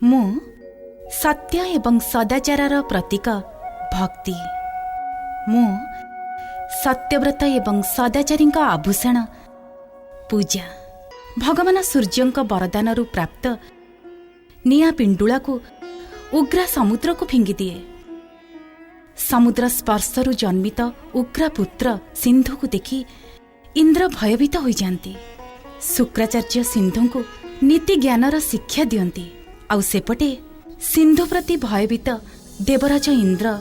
मु सत्य एवं सदाचारर प्रतीक भक्ति। मु सत्यव्रत एवं सदाचारी आभूषण पूजा। भगवान सूर्यंक वरदानरु प्राप्त निया पिंडुला को उग्र समुद्र को फिंगी दिए। समुद्र स्पर्शरु जन्मित उग्र पुत्र सिंधु को देखि इंद्र भयभीत हो जाती। शुक्राचार्य सिंधु को नीति ज्ञानर शिक्षा दियंती। आउ सेपटे सिंधु प्रति भयभीत देवराज इंद्र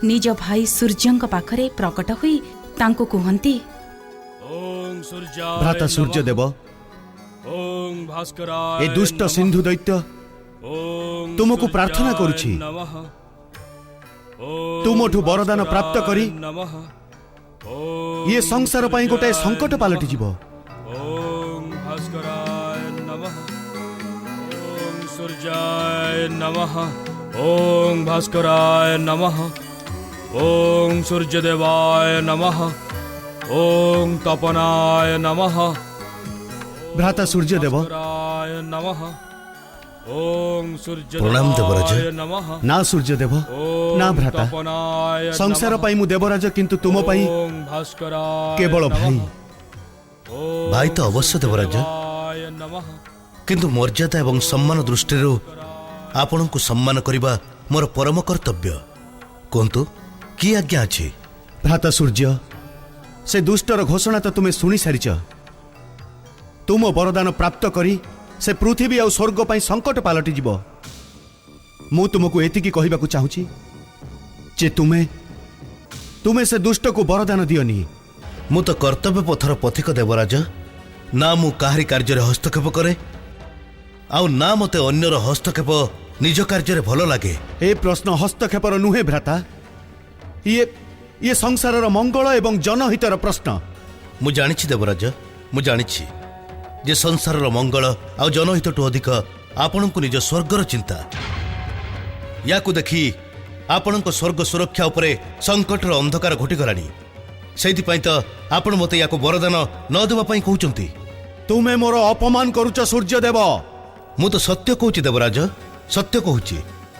निज भाई सूर्यंक पाखरे प्रकट हुई तांको कुहंती, भ्राता सूर्य देव, ए दुष्ट सिंधु दैत्य तुमको प्रार्थना करुछि, तुमठु वरदान प्राप्त करी ये संसार पाई गोटे संकट पालटि जीवो। सूर्याय नमः। ओं भास्कराय नमः। ओं सूर्यदेवाय नमः। ओं तपनाय नमः। भ्राता सूर्य देव नमः। ओं प्रणाम देवराज। नमः। ना सूर्य देव ना भ्राता, संसार पाई मु देवराज, किंतु तुम पाई केवल भाई। भाई तो अवश्य देवराज, किंतु मर्यादा एवं सम्मान दृष्टि आपण को सम्मान करने मोर परम कर्तव्य। कहतु कि आज्ञा अछि? भ्राता सूर्य, से दुष्टर घोषणा तो तुम्हें शुणी सारिच। तुम वरदान प्राप्त करी से पृथ्वी और स्वर्ग पाई संकट पालटि जीव। मु तुमको एतिकी कहबाकू चाहूची जे तुम्हें से दुष्ट को वरदान दियोनी। मु तो कर्तव्य पथर पथिक देवराज, ना मु काहारी कार्य हस्तक्षेप करे आउ ना मते अन्यर हस्तक्षेप निज कार्य भल लगे। ए प्रश्न हस्तक्षेपर नुहे भ्राता, ये संसारर मंगल एवं जनहितर प्रश्न। मु जानिछि देवराज, मु जानिछि जे संसारर मंगल आउ जनहितठु अधिक आपणको निज स्वर्गर चिंता। याकू देखि आपणको स्वर्ग सुरक्षा उपरे संकटर अंधकार घोटिगलानी। सेइथिपाई तो आपण मते याकू वरदान न देबा पई कहउचंती। तुमे मोर अपमान करूच सूर्य देव। मु तो सत्य कहूची देवराज, सत्य कहूची।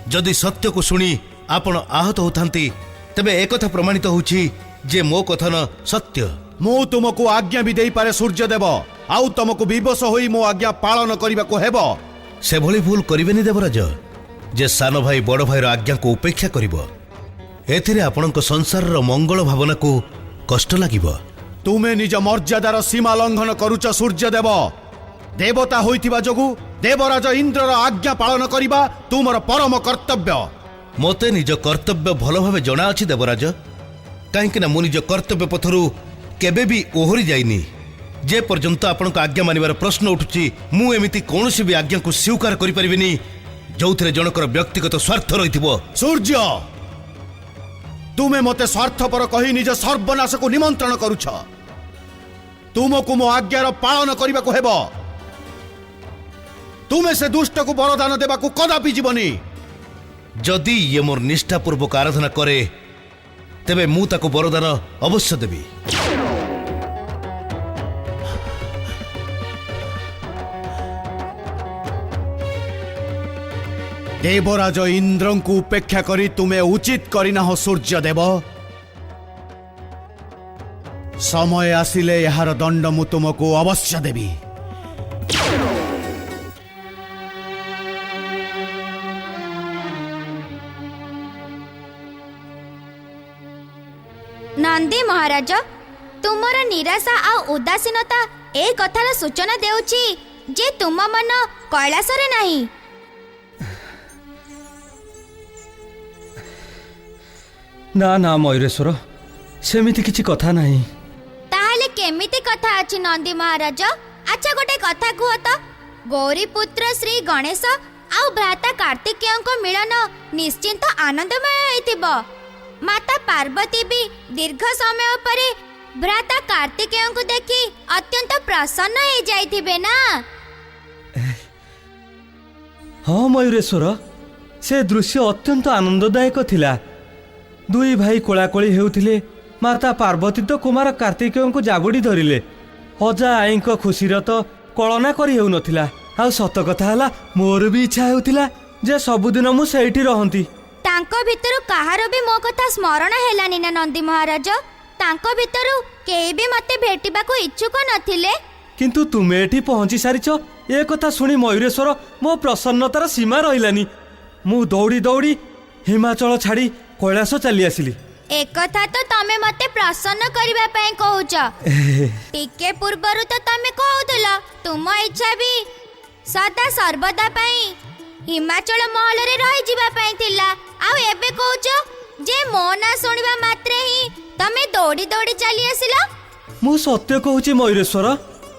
जदि सत्य को शुणी आपण आहत होतांती तबे एकथा प्रमाणित होउची जे मो कथन सत्य। मु तुमको आज्ञा भी देई पारे सूर्य देव, आउ तुमको विवश होई मो आज्ञा पालन करिबा को हेबो। से भली भूल करिवेनी देवराज जे सान भाई बड़ भाईर आज्ञा को उपेक्षा करिवो। एथिरे आपणको संसारर मंगल भावना को कष्ट लागिवो। तुमे निज मर्यादार सीमा लंघन करूच सूर्य देव। देवता होइतिबा जोगु देवराज इंद्रर आज्ञा पालन करिबा तुमर परम कर्तव्य। मते निज कर्तव्य भल भावे जना अछि देवराज, काहेकि ना मु निज कर्तव्य पथरु केबे भी ओहरी जाइनी। जे पर्यंत आपणक आज्ञा मानिबार प्रश्न उठुची मु एमिति कोनोसी भी आज्ञा को स्वीकार करि परिबिनी जोथिरे जनकर व्यक्तिगत स्वार्थ रहिथिबो। सूर्य, तुमे मते स्वार्थपर कहि निज सर्वनाश को निमंत्रण करूछ। तुमको मो आज्ञार पालन करिबा को हेबो। तुमे से दुष्ट को वरदान देबा को कदापि जीवनी। जदि ये मोर निष्ठापूर्वक आराधना करे तेबे मु ताको वरदान अवश्य देबी। देवराज इंद्र को उपेक्षा करी तुमे उचित करिना हो सूर्य देव। समय आसिले यार दंड मु तुमको अवश्य देबी। नंदी महाराज, तुमर निराशा आ उदासीनता ए कथार सूचना देउची जे तुम मन कैलासरे नाही। ना ना मयूरेश्वर, सेमिति किछि कथा नाही। ताहले केमिति कथा अछि नंदी महाराज? अच्छा गोटे कथा कुह तो। गौरी पुत्र श्री गणेश आउ भ्राता कार्तिकेयଙ୍କ मिलन निश्चिंत आनंदमय होइतिबो। माता पार्वती भी दीर्घ समय परे भ्राता कार्तिकेय को देखि अत्यंत प्रसन्न हो जाइथिबे ना। हाँ मयूरेश्वर, से दृश्य अत्यंत आनंददायक थिला। दुई भाई कोलाकोली हेउथिले। माता पार्वती तो कुमार कार्तिकेय को जागुड़ी धरिले। अजा आईଙ୍କ खुशीर तो कलना करी हेउ नथिला। आ सत कथा हला मोर भी इच्छा हेउथिला ଯେ ସବୁଦିନ ମୁଁ ସେଇଠି ରହନ୍ତି। ତାଙ୍କ ଭିତରୁ କାହାର ବି ମୋ କଥା ସ୍ମରଣ ହେଲାନି ନା ନନ୍ଦୀ ମହାରାଜ। ତାଙ୍କ ଭିତରୁ କେହି ବି ମତେ ଭେଟିବାକୁ ଇଚ୍ଛୁକ ନଥିଲେ। କିନ୍ତୁ ତୁମେ ଏଠି ପହଞ୍ଚି ସାରିଛ ଏ କଥା ଶୁଣି ମୟୂରେଶ୍ୱର ମୋ ପ୍ରସନ୍ନତାର ସୀମା ରହିଲାନି। ମୁଁ ଦୌଡ଼ି ଦୌଡ଼ି ହିମାଚଳ ଛାଡ଼ି କୈଳାସ ଚାଲି ଆସିଲି। एकथा तो तमे मते प्रसन्न करबा पई कहूच। टिके पूर्वरु तो तमे कहउतला तुम इच्छा भी सदा सर्वदा पई हिमाचल महल रे रहि जिबा पई थिला। आ एबे कहूच जे मो ना सुनिबा मात्रे ही तमे दौड़ी दौड़ी चली आसिला। मु सत्य कहूची मयूरेश्वर।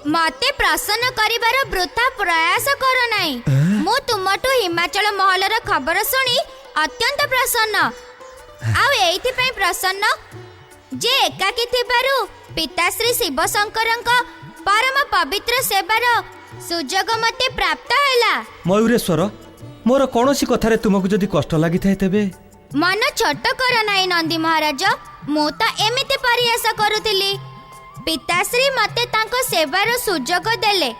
मते प्रसन्न करिबार वृथा प्रयास करो नाही। मु तुमटु हिमाचल महल र खबर सुनी अत्यंत प्रसन्न। आउ एइथि पई प्रसन्न जे एकाकी थिबारु पिताश्री शिव शंकरंक परम पवित्र सेवार सुजोग मते प्राप्त हैला। मयूरेश्वर मोर कोनोसी कथारे तुमको जदि कष्ट लागि थाए तेबे मन छोट कर नाही नंदी महाराज। मु त एमिति प्रयास करूथिली। पिताश्री मते तांको सेवार सुजोग देले।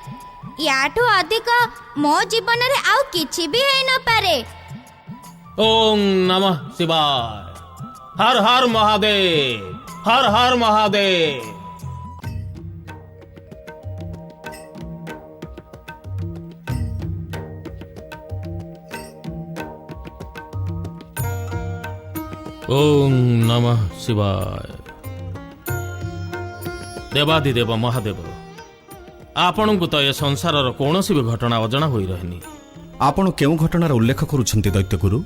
याठू अधिक मो जीवन रे आउ किछि भी हेइ न पारे। ओम नमः शिवाय। हर हर महादेव, हर हर महादेव। ओम नमः शिवाय। देवादिदेव महादेव आपण को तो ये संसार कौन भी घटना अजଣା होई रहनी। आपण केउ घटनार उल्लेख करूछंती दैत्यगुरु?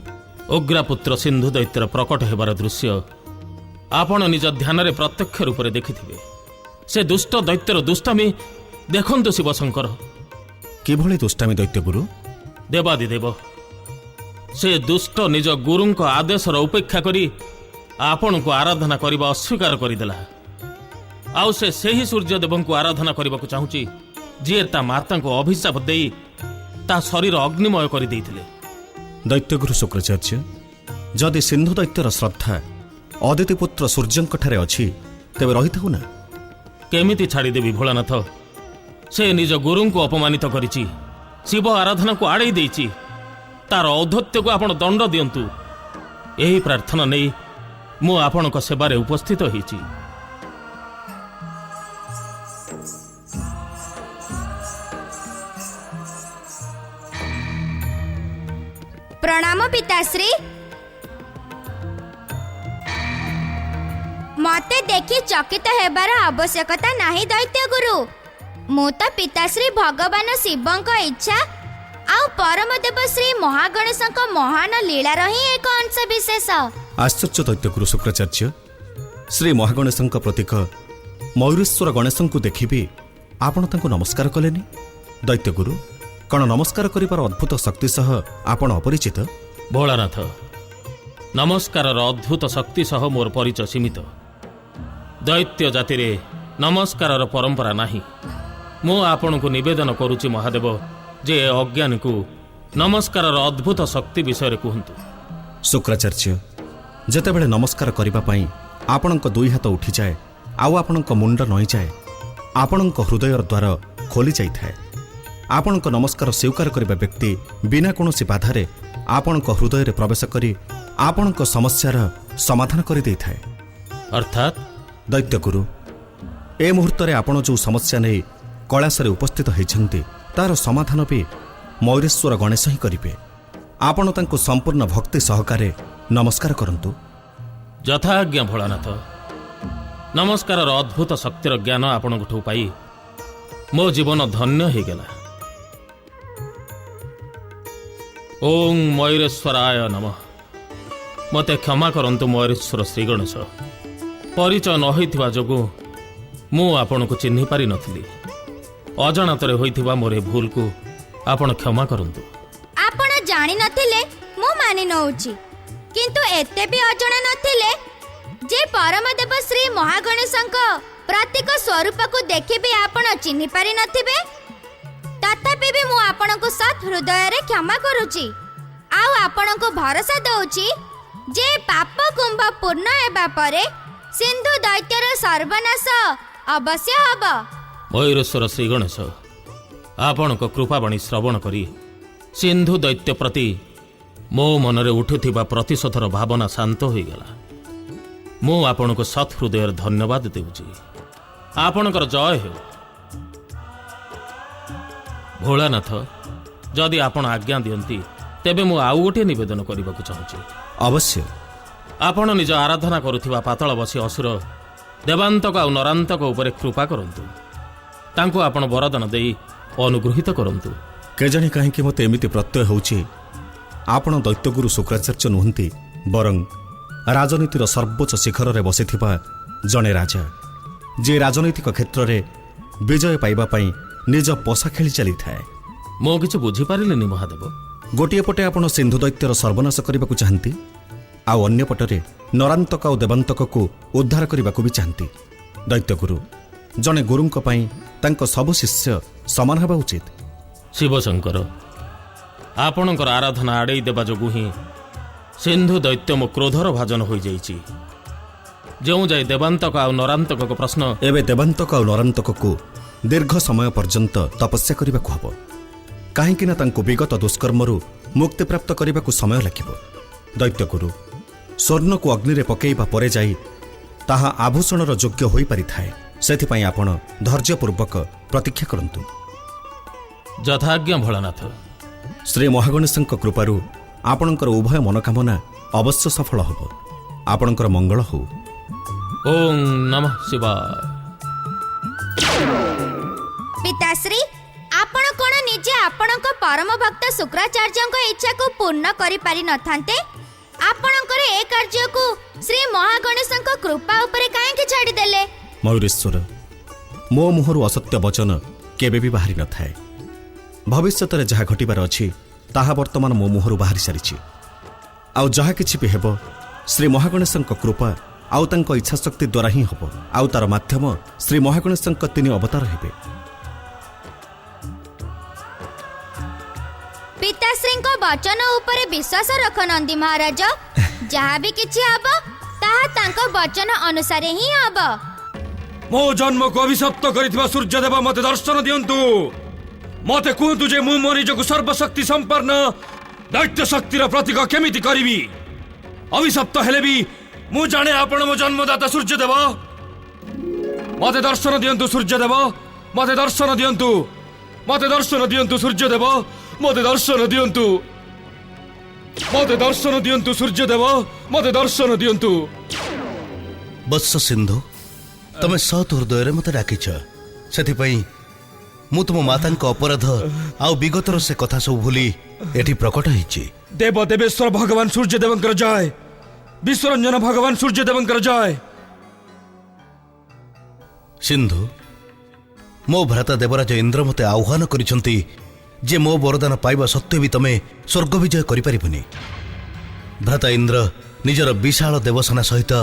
उग्रपुत्र सिंधु दैत्यर प्रकट हेबार दृश्य आपण निज ध्यान रे प्रत्यक्ष रूप से देखिथिबे। से दुष्ट दैत्यर दुष्टामी देखंतु शिवशंकर। किभଳି दुष्टामी दैत्यगुरु? देवादिदेव से दुष्ट निज गुरुंक आदेशर उपेक्षा करी आपण को आराधना करबा अस्वीकार करदेला। आउ से सही सूर्यदेव को आराधना करने को चाहूँगी जी ता माता को अभिशाप दे ता शरीर अग्निमय कर देइथिले। दैत्यगुरु शुक्राचार्य जदि सिंधु दैत्यर श्रद्धा अदितिपुत्र सूर्यंकठारे अछि तेबे रहिथाउ ना। केमिति छाड़ीदेवी भोलानाथ। से निज गुरु को अपमानित करिछि। शिव आराधना को आड़े देइछि। तार औद्धत्य को आपण दंड दियंतु। यही प्रार्थना नहीं मु आपण को सेवारे उपस्थित होइछि। प्रणाम पिताश्री। मते देखि चकित हेबार आवश्यकता नाही दैत्य गुरु। मु तो पिताश्री भगवान शिवंक इच्छा आउ परमदेव श्री महागणेशंक महान लीलार ही एक अंश विशेष। आश्चर्य दैत्यगुरु शुक्राचार्य श्री महागणेशंक प्रतीक मयूरेश्वर गणेशंकु देखिबी आपण तांको नमस्कार कलेनी। दैत्यगुरु कण नमस्कार करिबार अद्भुत शक्ति सह आपण अपरिचित? भोलानाथ नमस्कार अद्भुत शक्ति सह मोर परिचय सीमित। दैत्य जाति रे नमस्कार परंपरा नाही। मु आपण को निवेदन करुछि महादेव जे अज्ञानी को नमस्कार अद्भुत शक्ति विषय कहतु। शुक्राचार्य जेतेबेले नमस्कार करिबा पई आपणक दुई हाथ उठी जाए आउ आपणक मुंड नई जाए आपणक हृदयर द्वार खोली जाइथाए। आपणक नमस्कार स्वीकार करिबा व्यक्ति बिना कोनोसी बाधारे आपणक हृदय रे प्रवेश करी आपणक समस्यार समाधान करि देइथाए। अर्थात दैत्यगुरु ए मुहूर्त रे आपण जो समस्या नै कैलाश रे उपस्थित होइछन्ती तार समाधान भी मयूरेश्वर गणेश ही करिवे। आपण तांको संपूर्ण भक्ति सहकारे नमस्कार करंतु। यथाज्ञा भोलानाथ। नमस्कार अद्भुत शक्तिर ज्ञान आपण ठू पाई मो जीवन धन्य हो गला। ओम मयूरेश्वराय नमः। मते क्षमा करंतु मयूरेश्वर श्री गणेश। परिचय न होइथिबा जोगु मु आपण को चिन्हि पारि नथिली। अजाणतरे होइथिबा मोरे भूल को आपण क्षमा करंतु। आपण जानि नथिले मु मानि नउची किंतु एते भी अजणा नथिले जे परमदेव श्री महागणेशंक प्रतीक स्वरूप को देखि भी आपण चिन्हि पारि नथिबे। तथापि भी मु आपण को सत हृदय रे क्षमा करूची। आउ आपण को भरोसा दउची जे पाप कुंभ पूर्ण हेबा परे सिंधु दैत्यर सर्वनाश अवश्य हबा। मयूरेश्वर श्री गणेश आपण को कृपावाणी श्रवण करी सिंधु दैत्य प्रति ମୋ ମନରେ ଉଠୁଥିବା ପ୍ରତିଶୋଧର ଭାବନା ଶାନ୍ତ ହୋଇଗଲା। ମୁଁ ଆପଣଙ୍କୁ ସତ୍ ହୃଦୟରେ ଧନ୍ୟବାଦ ଦେଉଛି। ଆପଣଙ୍କର ଜୟ ହେଉ। ଭୋଳାନାଥ, ଯଦି ଆପଣ ଆଜ୍ଞା ଦିଅନ୍ତି ତେବେ ମୁଁ ଆଉ ଗୋଟିଏ ନିବେଦନ କରିବାକୁ ଚାହୁଁଛି। ଅବଶ୍ୟ। ଆପଣ ନିଜ ଆରାଧନା କରୁଥିବା ପାତାଳବସୀ ଅସୁର ଦେବାନ୍ତକ ଆଉ ନରାନ୍ତକ ଉପରେ କୃପା କରନ୍ତୁ। ତାଙ୍କୁ ଆପଣ ବରଦାନ ଦେଇ ଅନୁଗୃହୀତ କରନ୍ତୁ। କେଜାଣି କାହିଁକି ମୋତେ ଏମିତି ପ୍ରତ୍ୟୟ ହେଉଛି ଆପଣ ଦୈତ୍ୟଗୁରୁ ଶୁକ୍ରାଚାର୍ଯ୍ୟ ନୁହନ୍ତି, ବରଂ ରାଜନୀତିର ସର୍ବୋଚ୍ଚ ଶିଖରରେ ବସିଥିବା ଜଣେ ରାଜା, ଯିଏ ରାଜନୈତିକ କ୍ଷେତ୍ରରେ ବିଜୟ ପାଇବା ପାଇଁ ନିଜ ପୋଷା ଖେଳି ଚାଲିଥାଏ। ମୁଁ କିଛି ବୁଝିପାରିଲିନି ମହାଦେବ। ଗୋଟିଏ ପଟେ ଆପଣ ସିନ୍ଧୁ ଦୈତ୍ୟର ସର୍ବନାଶ କରିବାକୁ ଚାହାନ୍ତି, ଆଉ ଅନ୍ୟପଟରେ ନରାନ୍ତକ ଆଉ ଦେବାନ୍ତକକୁ ଉଦ୍ଧାର କରିବାକୁ ବି ଚାହାନ୍ତି। ଦୈତ୍ୟଗୁରୁ ଜଣେ ଗୁରୁଙ୍କ ପାଇଁ ତାଙ୍କ ସବୁ ଶିଷ୍ୟ ସମାନ ହେବା ଉଚିତ। ଶିବଶଙ୍କର, ଆପଣଙ୍କର ଆରାଧନା ଆଡ଼େଇ ଦେବା ଯୋଗୁଁ ହିଁ ସିନ୍ଧୁ ଦୈତ୍ୟ ମୋ କ୍ରୋଧର ଭାଜନ ହୋଇଯାଇଛି। ଯେଉଁ ଯାଇ ଦେବାନ୍ତକ ଆଉ ନରାନ୍ତକଙ୍କ ପ୍ରଶ୍ନ ଏବେ ଦେବାନ୍ତକ ଆଉ ନରାନ୍ତକକୁ ଦୀର୍ଘ ସମୟ ପର୍ଯ୍ୟନ୍ତ ତପସ୍ୟା କରିବାକୁ ହେବ, କାହିଁକି ନା ତାଙ୍କୁ ବିଗତ ଦୁଷ୍କର୍ମରୁ ମୁକ୍ତିପ୍ରାପ୍ତ କରିବାକୁ ସମୟ ଲାଗିବ। ଦୈତ୍ୟଗୁରୁ ସ୍ୱର୍ଣ୍ଣକୁ ଅଗ୍ନିରେ ପକାଇବା ପରେ ଯାଇ ତାହା ଆଭୂଷଣର ଯୋଗ୍ୟ ହୋଇପାରିଥାଏ। ସେଥିପାଇଁ ଆପଣ ଧୈର୍ଯ୍ୟପୂର୍ବକ ପ୍ରତୀକ୍ଷା କରନ୍ତୁ। ଯଥାଜ୍ଞା ଭୋଳାନାଥ। ଶ୍ରୀ ମହାଗଣେଶଙ୍କ କୃପାରୁ ଆପଣଙ୍କର ଉଭୟ ମନୋକାମନା ଅବଶ୍ୟ ସଫଳ ହେବ। ଆପଣଙ୍କର ମଙ୍ଗଳ ହେଉ। ଓಂ ନମଃ ଶିବାୟ। ପିତାଶ୍ରୀ, ଆପଣ କ'ଣ ନିଜେ ଆପଣଙ୍କ ପରମ ଭକ୍ତ ଶୁକ୍ରାଚାର୍ଯ୍ୟଙ୍କ ଇଚ୍ଛାକୁ ପୂର୍ଣ୍ଣ କରିପାରି ନଥାନ୍ତେ? ଆପଣଙ୍କର ଏ କାର୍ଯ୍ୟକୁ ଶ୍ରୀ ମହାଗଣେଶଙ୍କ କୃପା ଉପରେ କାହିଁକି ଛାଡ଼ିଦେଲେ? ମୟୂରେଶ୍ୱର, ମୋ ମୁହଁରୁ ଅସତ୍ୟ ବଚନ କେବେ ବି ବାହାରି ନଥାଏ। ଭବିଷ୍ୟତରେ ଯାହା ଘଟିବାର ଅଛି ତାହା ବର୍ତ୍ତମାନ ମୋ ମୁହଁରୁ ବାହାରି ସାରିଛି। ଆଉ ଯାହା କିଛି ବି ହେବ ଶ୍ରୀ ମହାଗଣେଶଙ୍କ କୃପା ଆଉ ତାଙ୍କ ଇଚ୍ଛାଶକ୍ତି ଦ୍ୱାରା ହିଁ ହେବ। ଆଉ ତାର ମାଧ୍ୟମ ଶ୍ରୀ ମହାଗଣେଶଙ୍କ 3 ଅବତାର ହେବେ। ପିତାଶ୍ରୀଙ୍କ ବଚନ ଉପରେ ବିଶ୍ୱାସ ରଖ ନନ୍ଦୀ ମହାରାଜ। ଯାହା ବି କିଛି ହବ ତାହା ତାଙ୍କ ବଚନ ଅନୁସାରେ ହିଁ ହବ। ମୋ ଜନ୍ମକୁ ଅଭିଶପ୍ତ କରିଥିବା ସୂର୍ଯ୍ୟଦେବ ମୋତେ ଦର୍ଶନ ଦିଅନ୍ତୁ। ମୋତେ କୁହନ୍ତୁ ଯେ ମୁଁ ମୋ ନିଜକୁ ସର୍ବଶକ୍ତି ସମ୍ପନ୍ନ ଦୈତ୍ୟ ଶକ୍ତିର ପ୍ରତୀକ କେମିତି କରିବି? ଅଭିଶପ୍ତ ହେଲେ ବି ମୁଁ ଜାଣେ ଆପଣ ମୋ ଜନ୍ମଦାତା ସୂର୍ଯ୍ୟଦେବ। ମୋତେ ଦର୍ଶନ ଦିଅନ୍ତୁ ସୂର୍ଯ୍ୟଦେବ, ମୋତେ ଦର୍ଶନ ଦିଅନ୍ତୁ, ମୋତେ ଦର୍ଶନ ଦିଅନ୍ତୁ ସୂର୍ଯ୍ୟଦେବ, ମୋତେ ଦର୍ଶନ ଦିଅନ୍ତୁ, ମୋତେ ଦର୍ଶନ ଦିଅନ୍ତୁ ସୂର୍ଯ୍ୟଦେବ, ମୋତେ ଦର୍ଶନ ଦିଅନ୍ତୁ। ବତ୍ସ ସିନ୍ଧୁ, ତମେ ସତ୍ ହୃଦୟରେ ମୋତେ ଡାକିଛ। ସେଥିପାଇଁ ମୁଁ ତୁମ ମାତାଙ୍କ ଅପରାଧ ଆଉ ବିଗତର ସେ କଥା ସବୁ ଭୁଲି ଏଠି ପ୍ରକଟ ହେଇଛି। ଦେବ ଦେବେଶ୍ୱର ଭଗବାନ ସୂର୍ଯ୍ୟଦେବଙ୍କର ଜୟ। ବିଶ୍ୱରଞ୍ଜନ ଭଗବାନ ସୂର୍ଯ୍ୟଦେବଙ୍କର ଜୟ। ସିନ୍ଧୁ, ମୋ ଭ୍ରାତା ଦେବରାଜ ଇନ୍ଦ୍ର ମୋତେ ଆହ୍ୱାନ କରିଛନ୍ତି ଯେ ମୋ ବରଦାନ ପାଇବା ସତ୍ତ୍ୱେ ବି ତମେ ସ୍ୱର୍ଗ ବିଜୟ କରିପାରିବନି। ଭ୍ରାତା ଇନ୍ଦ୍ର ନିଜର ବିଶାଳ ଦେବସେନା ସହିତ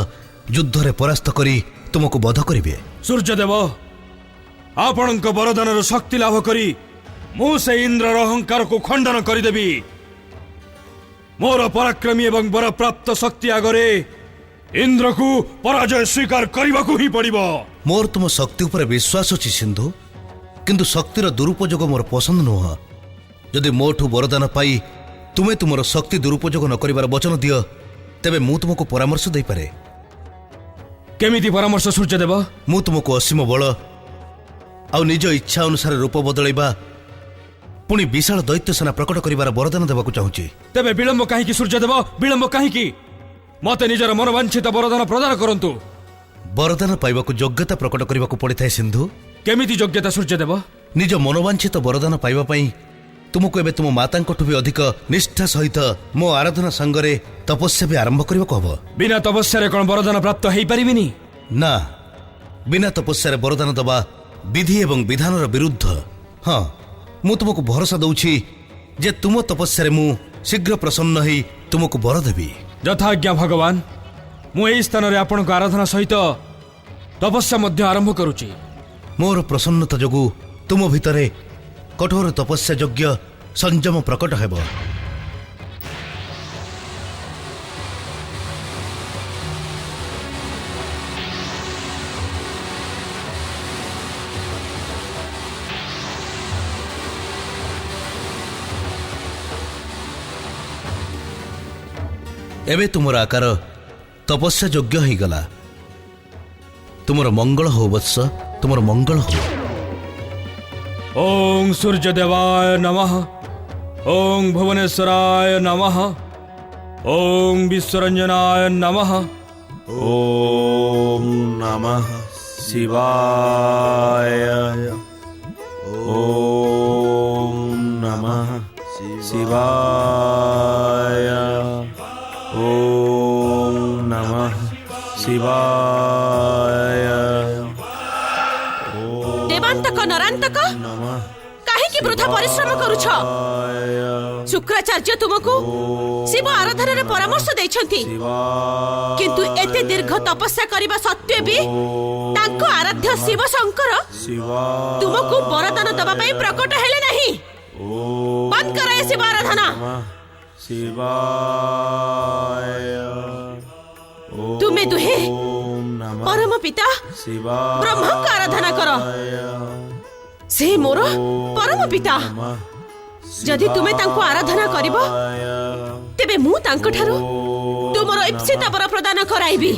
ଯୁଦ୍ଧରେ ପରାସ୍ତ କରି ତୁମକୁ ବଧ କରିବେ। ସୂର୍ଯ୍ୟଦେବ, ଆପଣଙ୍କ ବରଦାନର ଶକ୍ତି ଲାଭ କରି ମୁଁ ସେ ଇନ୍ଦ୍ରର ଅହଙ୍କାରକୁ ଖଣ୍ଡନ କରିଦେବି। ମୋର ପରାକ୍ରମୀ ଏବଂ ବରପ୍ରାପ୍ତ ଶକ୍ତି ଆଗରେ ଇନ୍ଦ୍ରକୁ ପରାଜୟ ସ୍ୱୀକାର କରିବାକୁ ହିଁ ପଡ଼ିବ। ମୋର ତୁମ ଶକ୍ତି ଉପରେ ବିଶ୍ୱାସ ଅଛି ସିନ୍ଧୁ, କିନ୍ତୁ ଶକ୍ତିର ଦୁରୁପଯୋଗ ମୋର ପସନ୍ଦ ନୁହଁ। ଯଦି ମୋଠୁ ବରଦାନ ପାଇ ତୁମେ ତୁମର ଶକ୍ତି ଦୁରୁପଯୋଗ ନ କରିବାର ବଚନ ଦିଅ, ତେବେ ମୁଁ ତୁମକୁ ପରାମର୍ଶ ଦେଇପାରେ। କେମିତି ପରାମର୍ଶ ସୂର୍ଯ୍ୟଦେବ? ମୁଁ ତୁମକୁ ଅସୀମ ବଳ ଆଉ ନିଜ ଇଚ୍ଛା ଅନୁସାରେ ରୂପ ବଦଳାଇବା, ପୁଣି ବିଶାଳ ଦୈତ୍ୟ ସେନା ପ୍ରକଟ କରିବାର ବରଦାନ ଦେବାକୁ ଚାହୁଁଛି। ତେବେ ବିଳମ୍ବ କାହିଁକି ସୂର୍ଯ୍ୟଦେବ? ବିଳମ୍ବ କାହିଁକି? ମୋତେ ନିଜର ମନବାଞ୍ଛିତ ବରଦାନ ପ୍ରଦାନ କରନ୍ତୁ। ବରଦାନ ପାଇବାକୁ ଯୋଗ୍ୟତା ପ୍ରକଟ କରିବାକୁ ପଡ଼ିଥାଏ ସିନ୍ଧୁ। କେମିତି ଯୋଗ୍ୟତା ସୂର୍ଯ୍ୟଦେବ? ନିଜ ମନୋବାଞ୍ଛିତ ବରଦାନ ପାଇବା ପାଇଁ ତୁମକୁ ଏବେ ତୁମ ମାତାଙ୍କଠୁ ବି ଅଧିକ ନିଷ୍ଠା ସହିତ ମୋ ଆରାଧନା ସାଙ୍ଗରେ ତପସ୍ୟା ବି ଆରମ୍ଭ କରିବାକୁ ହବ। ବିନା ତପସ୍ୟାରେ କ'ଣ ବରଦାନ ପ୍ରାପ୍ତ ହେଇପାରିବିନି? ନା, ବିନା ତପସ୍ୟାରେ ବରଦାନ ଦେବା ବିଧି ଏବଂ ବିଧାନର ବିରୁଦ୍ଧ। ହଁ, ମୁଁ ତୁମକୁ ଭରସା ଦଉଛି ଯେ ତୁମ ତପସ୍ୟାରେ ମୁଁ ଶୀଘ୍ର ପ୍ରସନ୍ନ ହେଇ ତୁମକୁ ବର ଦେବି। ଯଥାଜ୍ଞା ଭଗବାନ, ମୁଁ ଏହି ସ୍ଥାନରେ ଆପଣଙ୍କ ଆରାଧନା ସହିତ ତପସ୍ୟା ମଧ୍ୟ ଆରମ୍ଭ କରୁଛି। ମୋର ପ୍ରସନ୍ନତା ଯୋଗୁଁ ତୁମ ଭିତରେ କଠୋର ତପସ୍ୟା ଯୋଗ୍ୟ ସଂଯମ ପ୍ରକଟ ହେବ। ଏବେ ତୁମର ଆକାର ତପସ୍ୟା ଯୋଗ୍ୟ ହେଇଗଲା। ତୁମର ମଙ୍ଗଳ ହଉ ବତ୍ସ, ତୁମର ମଙ୍ଗଳ ହଉ। ओं सूर्यदेवाय नमः। ओं भुवनेश्वराय नमः। ओं विश्वरंजनाय नमः। ओम नमः शिवाय। ओम नमः शिवाय। ओम नमः शिवाय। देवांतक नरांतक काहेकि वृथा परिश्रम करूछ? शुक्राचार्य तुमको शिव आराधना रे परामर्श दैछंती, किंतु एते दीर्घ तपस्या करिबा सत्वे भी तांको आराध्य शिव शंकर तुमको वरदान दबा पई प्रकट हेले नहीं। बंद करे शिव आराधना। शिवाय। तुमे दुहे परम पिता ब्रह्मा का आराधना करो। से मोर परम पिता। जदि तुमे तांको आराधना करिबो तेबे मु तांको ठारो तुमर इप्सित वर प्रदान कराइबी।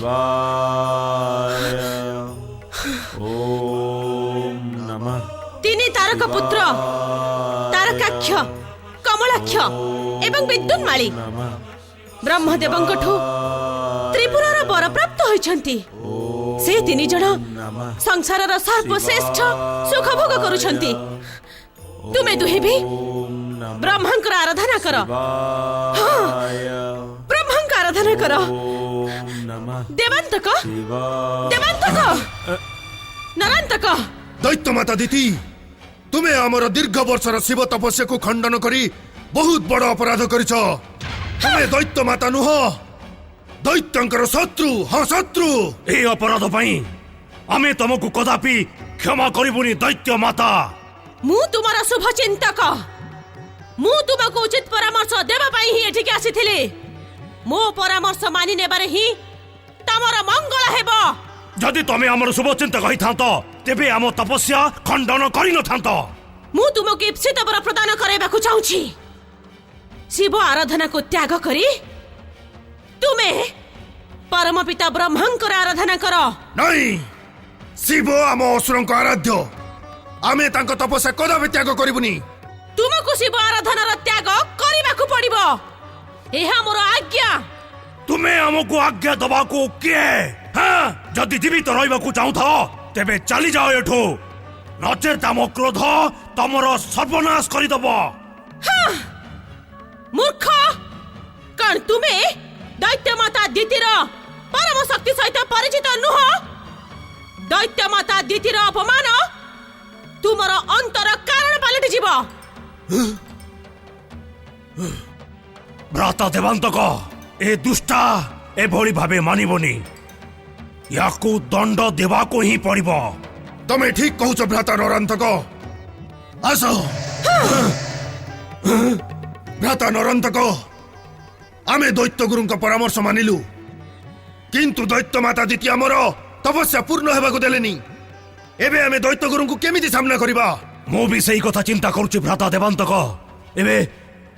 ओम नमः तिनी तारक पुत्र तारकाक्ष, कमलाक्ष एवं विद्युन्माली ब्रह्मदेवଙ୍କଠୁ त्रिपुरार वर प्राप्त होइछंती। से तिनी जण संसारर सर्वश्रेष्ठ सुख भोग करूछंती। तुमे दुहे भी ब्रह्मांकर आराधना कर। ब्रह्मांकर आराधना कर। देवांतक देवांतक नरांतक। दैत्य माता दिति, तुमे आमर दीर्घ वर्षर शिव तपस्या को खंडन करी बहुत बड़ अपराध करिछ। तुमे दैत्य माता नुह, दैत्यंकर शत्रु। हाँ शत्रु। ए अपराध पई आमे तुमको कदापि क्षमा करिबुनी दैत्य माता। मु तुमरा शुभ चिंतक। मु तुमको उचित परामर्श देबा पई ही एठिके आसीथिले। मो परामर्श मानि नेबारे ही तमरा मंगल हेबो। जदि तमे आमर शुभ चिंतक होई थांत तेबे आम तपस्या खंडन करि न थांत। मु तुमको इप्सित वर प्रदान कराइबाकु चाहूछि। शिव आराधना को त्याग करी तुमे परम पिता ब्रह्मांकर आराधना कर। नहीं, शिव आम असुरंक आराध्य। आमे तांक तपस्या कदापि त्याग करिबुनी। तुमको शिव आराधनार त्याग करिबाकु पड़िबो। एहा मोर आज्ञा। तुमे हमको आज्ञा दबाको किए? हाँ, जदि जीवित रहिबाकु चाहूथ तेबे चली जाओ एठो, नचेत आम क्रोध तमर सर्वनाश करिदब। हाँ, मूर्ख। कण तुमे दैत्य माता दितिर परम शक्ति सहित परिचित नुह? दैत्य माता दितिर अपमान तुमर अंतर कारण पालटि जीव। भ्राता देवांतक, ए दुष्टा एभଳି भावे मानिबनी। याकू दंड देबाको ही पड़िब। तमे ठीक कहूछ भ्राता नरांतक। आस भ्राता नरांतक, आमे दैत्य गुरुंक परामर्श मानिलु, किंतु दैत्य माता दिति आमर तपस्या पूर्ण हेबाकु देलेनी। एबे आमे दैत्य गुरुंकु केमिति सामना करिबा? मु भी सही कथा चिंता करूची भ्राता देवांतक। एबे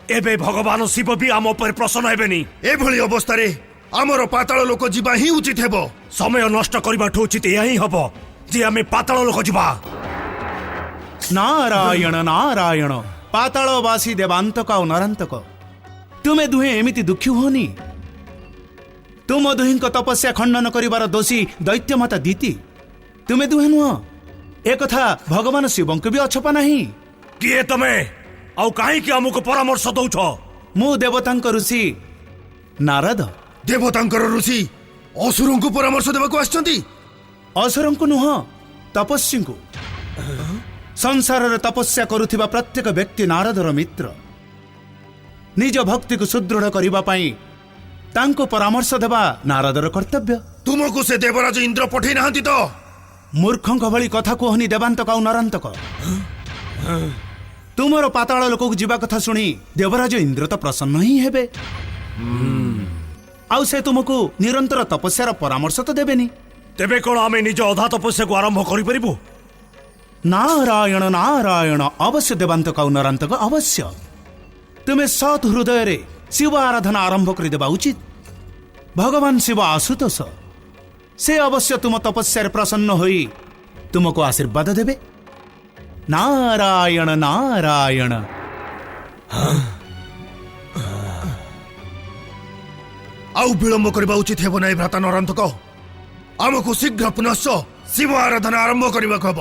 एबे भगवान शिव भी आम पर प्रसन्न हेबेनी। एभଳି अवस्थारे आमर पाताल लोक जीवा ही उचित हेबो। समय नष्ट करिबाठु उचित या ही हबो जे आमे पाताल लोक जीवा। नारायण नारायण। पातालवासी देवांतक और नरांतक, तुमे दुहे एमिति दुखी होनी। तुम दुहिंक तपस्या खंडन करिबार दोषी दैत्य माता दिति तुमे दुहे नुह। एक कथा भगवान शिवंक भी अछपा नहीं। किए तमे आउ काहे कि हमको परामर्श दउछ? मु देवतांक ऋषि नारद। देवतांकर ऋषि असुरंकु परामर्श देबाकु आछंती? असुरंकु नुह, तपस्वींकु। संसार तपस्या करुथिबा प्रत्येक व्यक्ति नारदर मित्र। निज भक्ति को सुदृढ़ करिबा पई तांको परामर्श देबा नारदर कर्तव्य। तुमको से देवराज इंद्र पठै नाहंती तो? मूर्खंक भली कथा कहनी देवांतक और नरांतक। तुमर पाताल लोक जीवा कथा शुणी देवराज इंद्र तो प्रसन्न ही हेबे। आउ से तुमको निरंतर तपस्यार परामर्श तो देबेनी। तेबे कोन आमे निज अधा तपस्या को आरंभ करि परिबो? नारायण नारायण। अवश्य देवांतक और नरांतक, अवश्य। तुमे सत हृदय रे शिव आराधना आरंभ कर देबा उचित। ଭଗବାନ ଶିବ ଆଶୁତୋଷ ସେ ଅବଶ୍ୟ ତୁମ ତପସ୍ୟାରେ ପ୍ରସନ୍ନ ହୋଇ ତୁମକୁ ଆଶୀର୍ବାଦ ଦେବେ। ନାରାୟଣ ନାରାୟଣ। ଆଉ ବିଳମ୍ବ କରିବା ଉଚିତ ହେବ ନାହିଁ ଭ୍ରାତା ନରାନ୍ତକ। ଆମକୁ ଶୀଘ୍ର ପୁନଶ୍ଚ ଶିବ ଆରାଧନା ଆରମ୍ଭ କରିବାକୁ ହେବ।